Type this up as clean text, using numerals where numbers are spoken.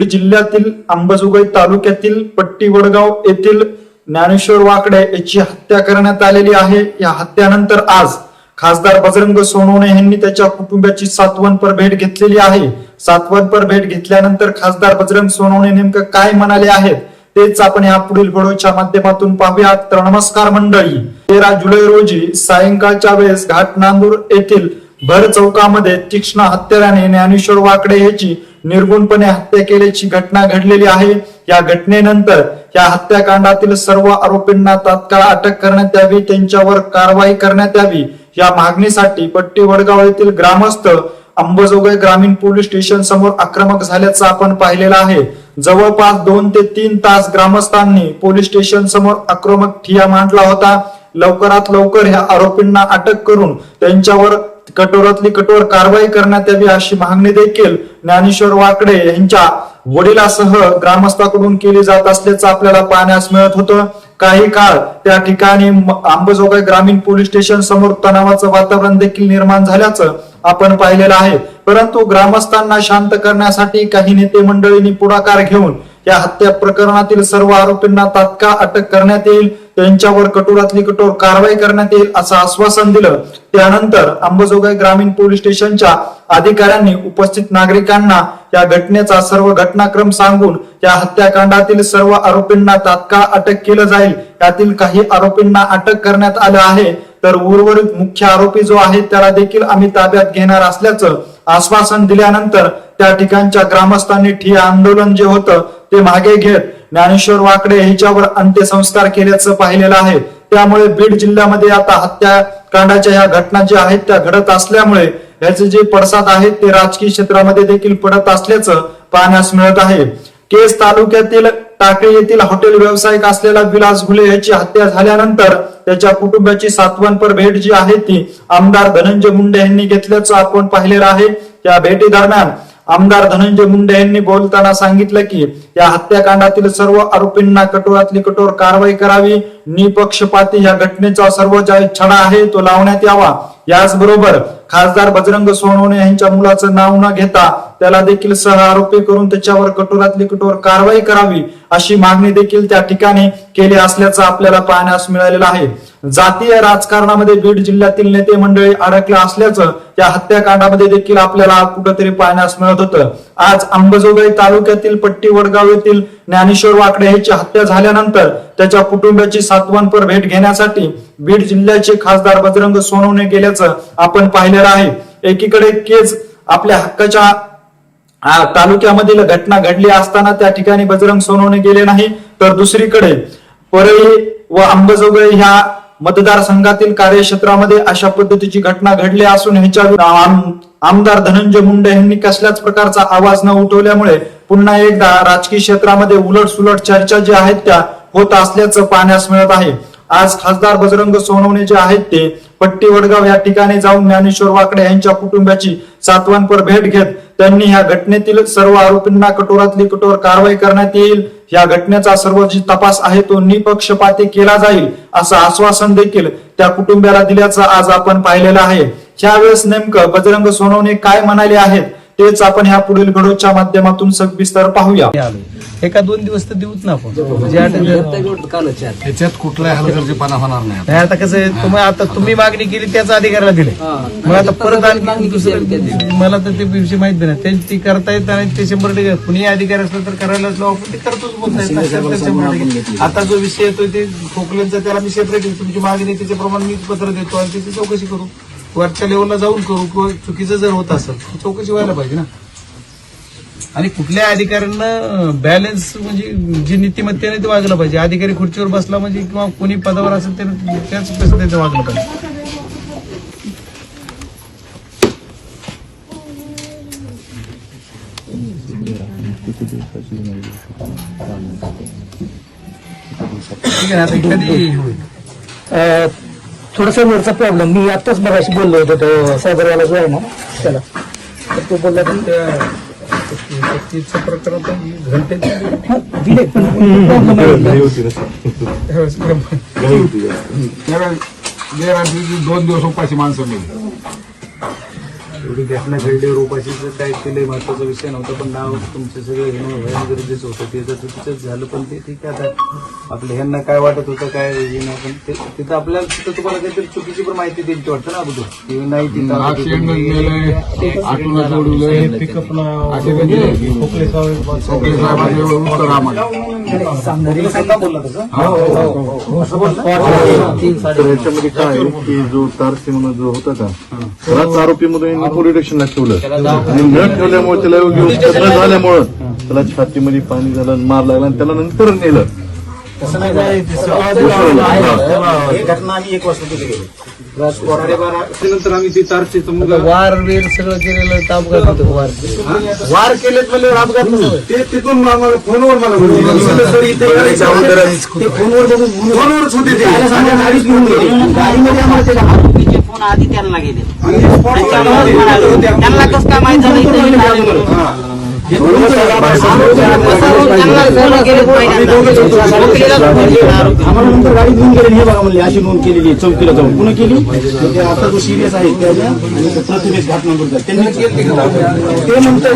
जिल्ह्यातील अंबाजोगाई तालुक्यातील पट्टी वडगाव येथील ज्ञानेश्वर वाकडे याची हत्या करण्यात आलेली आहे। या हत्यानंतर आज खासदार बजरंग सोनवणे यांनी त्याच्या कुटुंबाची सातवनपर भेट घेतलेली आहे। सातवनपर भेट घेतल्यानंतर खासदार बजरंग सोनवणे नेमकं काय म्हणाले आहेत तेच आपण या पुढील व्हिडिओच्या माध्यमातून पाहूयात। तर नमस्कार मंडळी, 13 जुलै रोजी सायंकाळच्या वेळेस घाटनांदूर येथील भर चौकामध्ये तीक्ष्ण हत्याराने ज्ञानेश्वर वाकडे याची निर्गुणपणे हत्या केल्याची घटना घडलेली आहे। या घटनेनंतर या हत्याकांडातील सर्व आरोपींना तात्काळ अटक करण्यात यावी, त्यांच्यावर कारवाई करण्यात यावी या मागणीसाठी पट्टी वडगाव येथील ग्रामस्थ अंबाजोगाई ग्रामीण पोलीस स्टेशन समोर आक्रमक झाल्याचं आपण पाहिलेलं आहे। जवळपास 2 ते 3 तास ग्रामस्थांनी पोलीस स्टेशन समोर आक्रमक ठिय्या मांडला होता। लवकरात लवकर ह्या आरोपींना अटक करून त्यांच्यावर कठोरातली कठोर कारवाई करण्यात यावी अशी मागणी देखील ज्ञानेश्वर वाकडे यांच्या वडिलांसह ग्रामस्थांकडून केली जात असल्याचं आपल्याला पाहण्यास मिळत होतं। काही काळ त्या ठिकाणी अंबाजोगाई ग्रामीण पोलीस स्टेशन समोर तणावाचं वातावरण देखील निर्माण झाल्याचं आपण पाहिलेलं आहे। परंतु ग्रामस्थांना शांत करण्यासाठी काही नेते मंडळींनी पुढाकार घेऊन या हत्या प्रकरणातील सर्व आरोपींना तात्काळ अटक करण्यात येईल, त्यांच्यावर कठोरातली कठोर कारवाई करण्यात येईल असं आश्वासन दिलं। त्यानंतर अंबाजोगाई ग्रामीण पोलीस स्टेशनच्या अधिकाऱ्यांनी उपस्थित नागरिकांना या घटनेचा सर्व घटनाक्रम सांगून या हत्याकांडातील सर्व आरोपींना तात्काळ अटक केलं जाईल। यातील काही आरोपींना अटक करण्यात आलं आहे, तर उर्वरित मुख्य आरोपी जो आहे त्याला देखील आम्ही ताब्यात घेणार असल्याचं आश्वासन दिल्यानंतर त्या ठिकाणच्या ग्रामस्थांनी ठिय्या आंदोलन जे होतं ते मागे घेत ज्ञानेश्वर वाकडे यांच्यावर अंत्यसंस्कार केल्याचं पाहिलेलं आहे। त्यामुळे बीड जिल्ह्यामध्ये आता हत्याकांडाच्या ह्या घटना ज्या आहेत त्या घडत असल्यामुळे याचे जे पडसाद आहेत ते राजकीय क्षेत्रामध्ये देखील पडत असल्याचं पाहण्यास मिळत आहे। केज तालुक्यातील टाकळी येथील हॉटेल व्यावसायिक असलेला विलास घुले याची हत्या झाल्यानंतर त्याच्या कुटुंबाची सातवनपर भेट जी आहे ती आमदार धनंजय मुंडे यांनी घेतल्याचं आपण पाहिलेलं आहे। या भेटी दरम्यान आमदार धनंजय मुंडे यांनी बोलताना सांगितलं की या हत्याकांडातील सर्व आरोपींना कठोरातली कठोर कारवाई करावी, निपक्षपाती या घटनेचा सर्व छडा आहे तो लावण्यात यावा। याचबरोबर खासदार बजरंग सोनवणे यांच्या मुलाचं नाव न घेता त्याला देखील सह आरोपी करून त्याच्यावर कठोरातली कठोर कारवाई करावी अशी मागणी देखील त्या ठिकाणी केली असल्याचं आपल्याला पाहण्यास मिळालेलं आहे। जातीय राजकारणामध्ये बीड जिल्ह्यातील नेते मंडळी अडकले असल्याचं या हत्याकांडामध्ये देखील आपल्याला कुठेतरी पाहण्यास मिळत होतं। आज अंबाजोगाई तालुक्यातील पट्टी वडगाव येथील ज्ञानेश्वर वाकडे यांची हत्या झाल्यानंतर त्याच्या कुटुंबाची सातवनपर भेट घेण्यासाठी बीड जिल्ह्याचे खासदार बजरंग सोनवणे गेल्याचं आपण पाहिलेलं आहे। एकीकडे केज आपल्या हक्काच्या तालुक्यामधील घटना घडली असताना त्या ठिकाणी बजरंग सोनवणे गेले नाही, तर दुसरीकडे परळी व अंबाजोगाई ह्या मतदारसंघातील कार्यक्षेत्रामध्ये अशा पद्धतीची घटना घडली असून ह्याच्या आमदार धनंजय मुंडे यांनी कसल्याच प्रकारचा आवाज न उठवल्यामुळे पुन्हा एकदा राजकीय क्षेत्रामध्ये उलटसुलट चर्चा ज्या आहेत त्या होत असल्याचं पाहण्यास मिळत आहे। आज खासदार बजरंग सोनवणे जे आहेत ते पट्टी वडगाव या ठिकाणी जाऊन ज्ञानेश्वर वाकडे यांच्या कुटुंबाची सातवनपर भेट घेत त्यांनी ह्या घटनेतील सर्व आरोपींना कठोरातली कठोर कारवाई करण्यात येईल, या घटनेचा सर्व जी तपास आहे तो निपक्षपाती केला जाईल असं आश्वासन देखील त्या कुटुंबाला दिल्याचं आज आपण पाहिलेलं आहे। यावेळेस नेमकं बजरंग सोनवणे काय म्हणाले आहेत तेच आपण ह्या पुढील व्हिडिओच्या माध्यमातून सविस्तर पाहूया। एका 2 दिवस तर देऊच ना आपण, त्याच्यात कुठलाही हलगर्जीपणा होणार नाही। आता कसं आता तुम्ही मागणी केली त्याचा अधिकाऱ्याला दिले, मग आता परत आणखी दुसरं मला तर ते विषय माहित नाही, ते करता येत आणि ते 100% कुणी अधिकारी असलं तर करायलाच लावू, आपण ते करतोच बोलता। आता जो विषय येतोय ते खोकल्यांचा त्याला मी सेपरेट तुमची मागणी त्याच्याप्रमाणे मी पत्र देतो आणि त्याची चौकशी करू, वरच्या लेवलला जाऊन करू, किंवा चुकीचं जर होत असेल चौकशी व्हायला पाहिजे ना। आणि कुठल्या अधिकाऱ्यांना बॅलन्स म्हणजे जी नीतिमत्तेने ते वागलं पाहिजे। अधिकारी खुर्चीवर बसला म्हणजे किंवा कोणी पदावर असेल त्याच पद्धतीने वागलं पाहिजे। ठीक आहे, आता कधी होईल थोडासा वरचा प्रॉब्लेम मी आताच मगाशी बोललो होतो तो सायबरवाला जो आहे ना त्याला, तर तो बोलला की प्रकरण घंटे दिले पण गेल्या 2 दिवस उपाशी माणसं मिळली, एवढी घटना घडली उपाशीचं काय केलंय महत्वाचा विषय नव्हता, पण नाव तुमचे सगळे घेणं भयान गरजेचं होतं. ते तर चुकीचंच झालं, पण ते ठीक आहे. आता आपलं ह्यांना काय वाटत होतं काय वेगळं, पण तिथं आपल्याला तिथं तुम्हाला काहीतरी चुकीची पण माहिती द्यायची वाटतं ना अगोदर, की नाही याच्यामध्ये काय आहे की जो तारसी म्हणून जो होता का त्यालाच आरोपी म्हणून पोलीस स्टेशनला ठेवलं आणि न ठेवल्यामुळे त्याला योग्य उपचार न झाल्यामुळं त्याला छातीमध्ये पाणी झालं, मार लागला आणि त्याला नंतर नेलं. घटना आम्ही 1 वाजता तिथे गेलो. त्यानंतर आम्ही ती तारसीचं मुलगा वार वेर सगळं केलेलं तर अपघात होतो. वार केलेत म्हणजे अपघात नसतो. ते तिथून फोनवर मला फोनवरच होते ते गाडीच घेऊन गेले. गाडीमध्ये आम्हाला फोन आधी त्यांना गेले, त्यांना कसं काय माहित झालं आम्हाला नंतर गाडी घेऊन गेली, हे बघा म्हणले अशी नोंद केलेली आहे, चौकीला जाऊन पुन्हा केली. आता जो सिरियस आहे त्याच्या आणि प्रतिमेश घाट नंबर त्यांनी ते म्हणतात